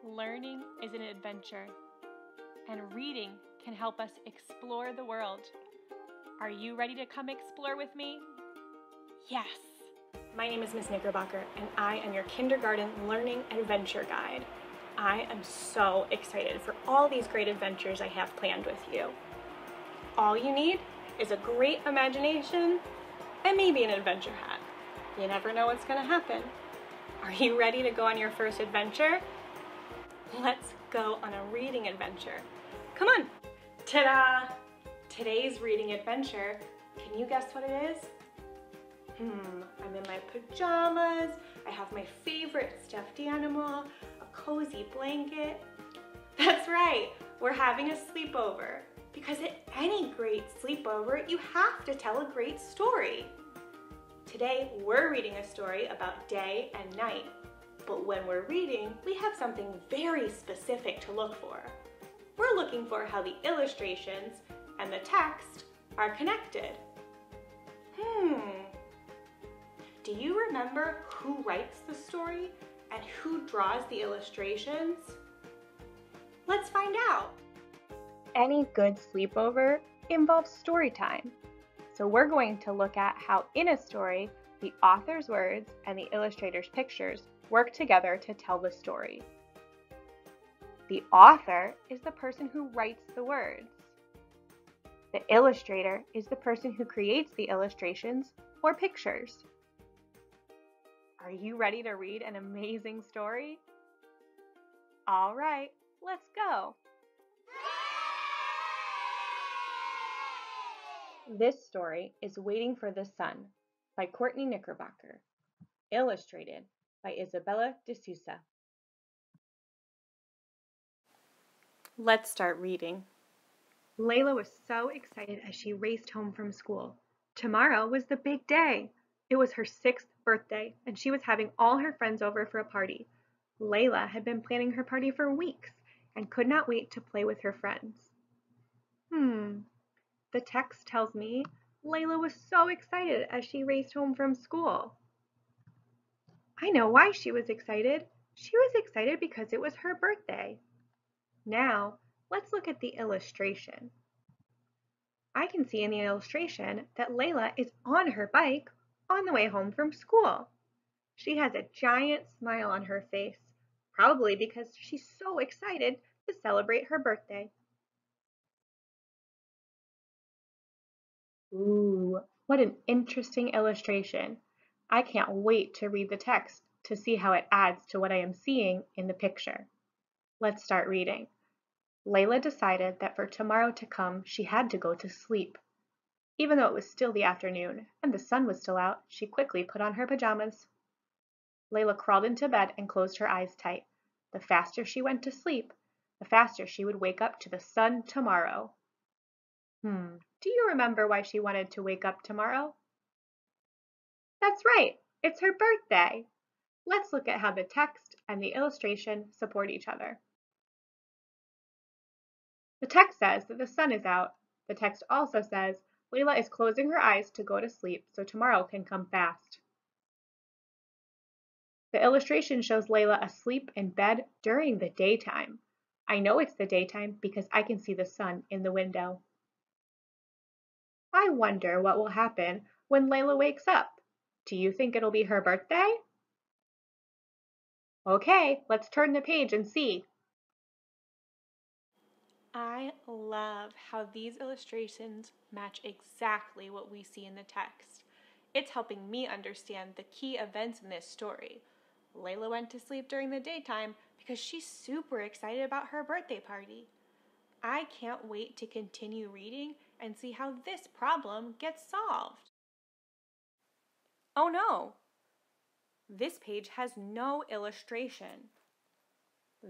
Learning is an adventure, and reading can help us explore the world. Are you ready to come explore with me? Yes! My name is Ms. Knickerbocker, and I am your kindergarten learning adventure guide. I am so excited for all these great adventures I have planned with you. All you need is a great imagination and maybe an adventure hat. You never know what's going to happen. Are you ready to go on your first adventure? Let's go on a reading adventure. Come on! Ta-da! Today's reading adventure, can you guess what it is? I'm in my pajamas, I have my favorite stuffed animal, a cozy blanket. That's right, we're having a sleepover. Because at any great sleepover, you have to tell a great story. Today, we're reading a story about day and night. But when we're reading, we have something very specific to look for. We're looking for how the illustrations and the text are connected. Do you remember who writes the story and who draws the illustrations? Let's find out. Any good sleepover involves story time. So we're going to look at how in a story, the author's words and the illustrator's pictures work together to tell the story. The author is the person who writes the words. The illustrator is the person who creates the illustrations or pictures. Are you ready to read an amazing story? All right, let's go. This story is Waiting for the Sun by Courtney Knickerbocker, illustrated by Isabella de Sousa. Let's start reading. Layla was so excited as she raced home from school. Tomorrow was the big day. It was her 6th birthday, and she was having all her friends over for a party. Layla had been planning her party for weeks and could not wait to play with her friends. The text tells me Layla was so excited as she raced home from school. I know why she was excited. She was excited because it was her birthday. Now, let's look at the illustration. I can see in the illustration that Layla is on her bike on the way home from school. She has a giant smile on her face, probably because she's so excited to celebrate her birthday. Ooh, what an interesting illustration. I can't wait to read the text to see how it adds to what I am seeing in the picture. Let's start reading. Layla decided that for tomorrow to come, she had to go to sleep. Even though it was still the afternoon and the sun was still out, she quickly put on her pajamas. Layla crawled into bed and closed her eyes tight. The faster she went to sleep, the faster she would wake up to the sun tomorrow. Do you remember why she wanted to wake up tomorrow? That's right, it's her birthday. Let's look at how the text and the illustration support each other. The text says that the sun is out. The text also says Layla is closing her eyes to go to sleep so tomorrow can come fast. The illustration shows Layla asleep in bed during the daytime. I know it's the daytime because I can see the sun in the window. I wonder what will happen when Layla wakes up. Do you think it'll be her birthday? Okay, let's turn the page and see. I love how these illustrations match exactly what we see in the text. It's helping me understand the key events in this story. Layla went to sleep during the daytime because she's super excited about her birthday party. I can't wait to continue reading and see how this problem gets solved. Oh no! This page has no illustration.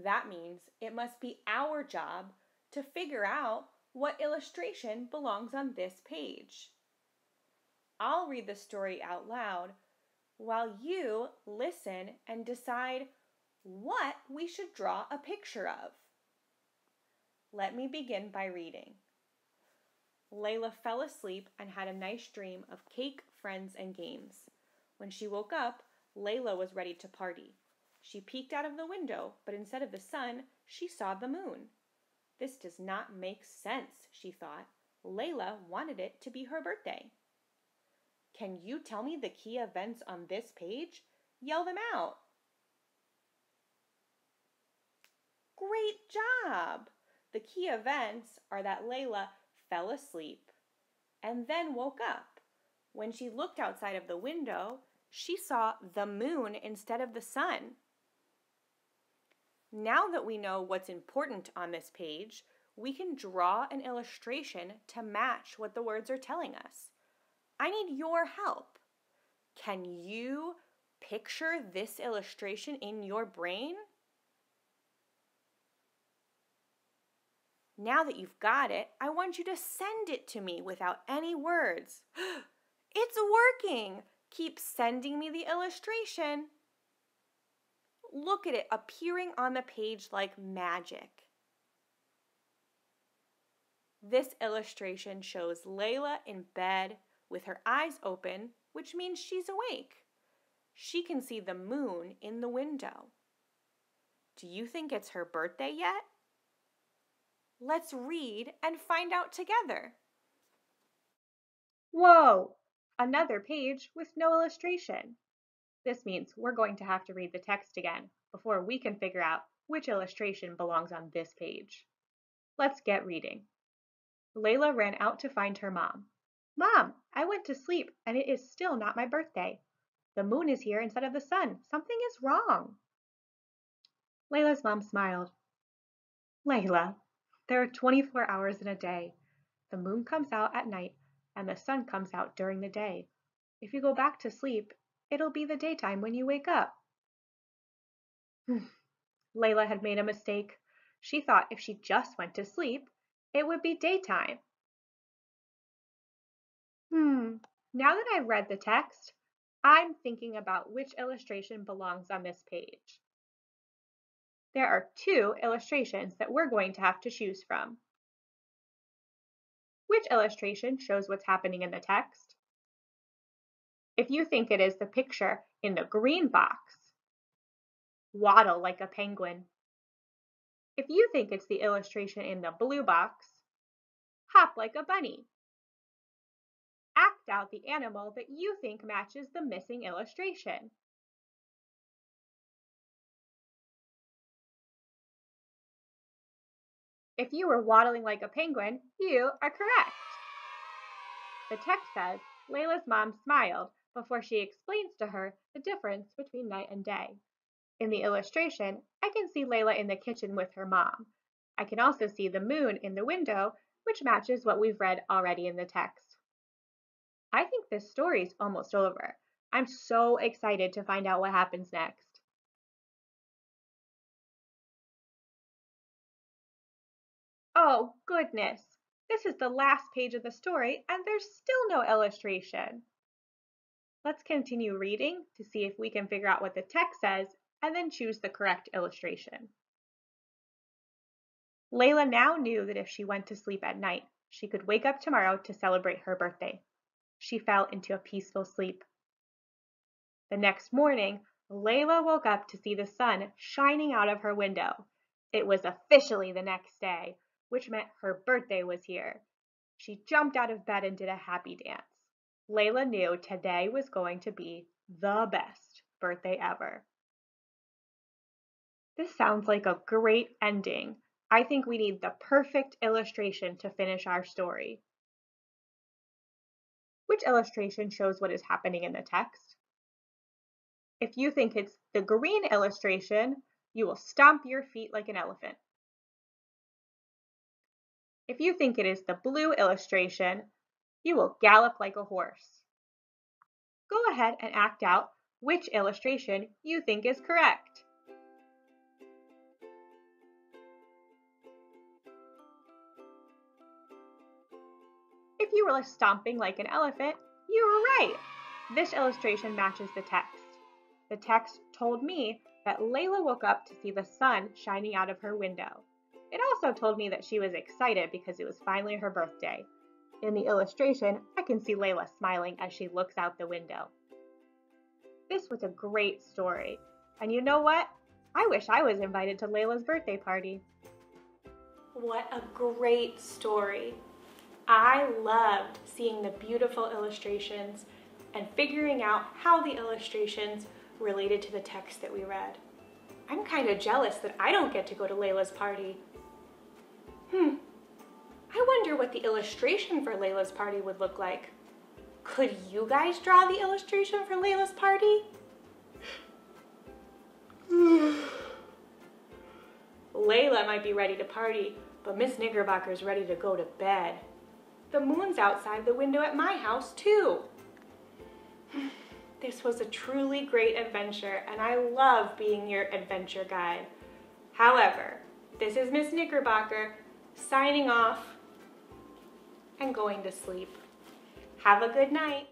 That means it must be our job to figure out what illustration belongs on this page. I'll read the story out loud while you listen and decide what we should draw a picture of. Let me begin by reading. Layla fell asleep and had a nice dream of cake, friends, and games. When she woke up, Layla was ready to party. She peeked out of the window, but instead of the sun, she saw the moon. This does not make sense, she thought. Layla wanted it to be her birthday. Can you tell me the key events on this page? Yell them out. Great job! The key events are that Layla fell asleep and then woke up. When she looked outside of the window, she saw the moon instead of the sun. Now that we know what's important on this page, we can draw an illustration to match what the words are telling us. I need your help. Can you picture this illustration in your brain? Now that you've got it, I want you to send it to me without any words. It's working! Keep sending me the illustration. Look at it appearing on the page like magic. This illustration shows Layla in bed with her eyes open, which means she's awake. She can see the moon in the window. Do you think it's her birthday yet? Let's read and find out together. Whoa! Another page with no illustration. This means we're going to have to read the text again before we can figure out which illustration belongs on this page. Let's get reading. Layla ran out to find her mom. Mom, I went to sleep and it is still not my birthday. The moon is here instead of the sun. Something is wrong. Layla's mom smiled. Layla, there are 24 hours in a day. The moon comes out at night and the sun comes out during the day. If you go back to sleep, it'll be the daytime when you wake up. Layla had made a mistake. She thought if she just went to sleep, it would be daytime. Now that I've read the text, I'm thinking about which illustration belongs on this page. There are two illustrations that we're going to have to choose from. Which illustration shows what's happening in the text? If you think it is the picture in the green box, waddle like a penguin. If you think it's the illustration in the blue box, hop like a bunny. Act out the animal that you think matches the missing illustration. If you were waddling like a penguin, you are correct. The text says, Layla's mom smiled before she explains to her the difference between night and day. In the illustration, I can see Layla in the kitchen with her mom. I can also see the moon in the window, which matches what we've read already in the text. I think this story's almost over. I'm so excited to find out what happens next. Oh, goodness. This is the last page of the story, and there's still no illustration. Let's continue reading to see if we can figure out what the text says and then choose the correct illustration. Layla now knew that if she went to sleep at night, she could wake up tomorrow to celebrate her birthday. She fell into a peaceful sleep. The next morning, Layla woke up to see the sun shining out of her window. It was officially the next day, which meant her birthday was here. She jumped out of bed and did a happy dance. Layla knew today was going to be the best birthday ever. This sounds like a great ending. I think we need the perfect illustration to finish our story. Which illustration shows what is happening in the text? If you think it's the green illustration, you will stomp your feet like an elephant. If you think it is the blue illustration, you will gallop like a horse. Go ahead and act out which illustration you think is correct. If you were stomping like an elephant, you were right. This illustration matches the text. The text told me that Layla woke up to see the sun shining out of her window. It also told me that she was excited because it was finally her birthday. In the illustration, I can see Layla smiling as she looks out the window. This was a great story. And you know what? I wish I was invited to Layla's birthday party. What a great story. I loved seeing the beautiful illustrations and figuring out how the illustrations related to the text that we read. I'm kind of jealous that I don't get to go to Layla's party. I wonder what the illustration for Layla's party would look like. Could you guys draw the illustration for Layla's party? Layla might be ready to party, but Miss Knickerbocker's ready to go to bed. The moon's outside the window at my house, too. This was a truly great adventure, and I love being your adventure guide. However, this is Miss Knickerbocker signing off and going to sleep. Have a good night.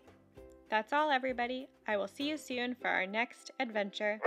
That's all, everybody. I will see you soon for our next adventure.